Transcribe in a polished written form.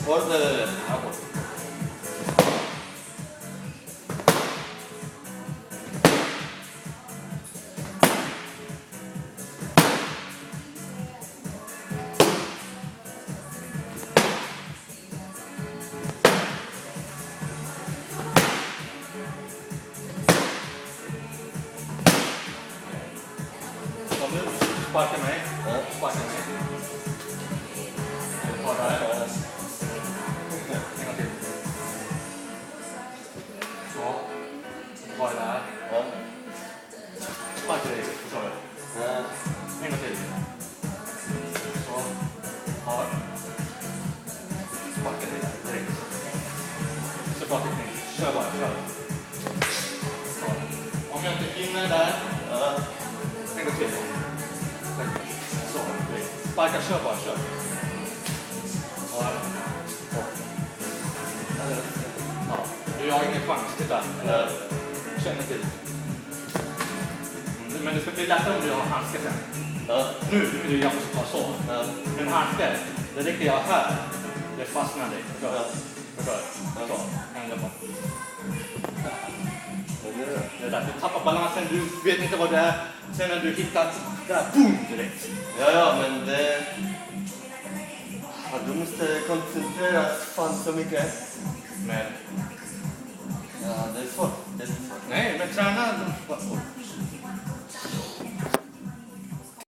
Bort. Ja, bort. Kom nu, sparka mig. Ja. Sparka mig. Ta där. En gång till. Så. Ta det där. Ja. Sparka dig. Så. Ja. En gång till. Så. Ta. Sparka dig direkt. Så bra teknik. Kör bara, kör. Så. Om jag inte hinner där. Ja. En gång till. Så. Sparka, kör bara, kör. Ja. Ja. Du har ingen chans, titta. Känner till. Men det ska bli lättare om du har handskar sen. Ja. Nu vill jag ta så. Ja. Men handskar, det räcker jag här. Det fastnar dig. Ja. Förstår du? Så, hänger på. Vad gör du? Det är där du tappar balansen, du vet inte vad det är. Sen när du hittar där, boom, direkt. Ja, men det... Ja, du måste koncentreras fan så mycket. Men, Ja, det är svårt. Det är svårt. nej, men träna.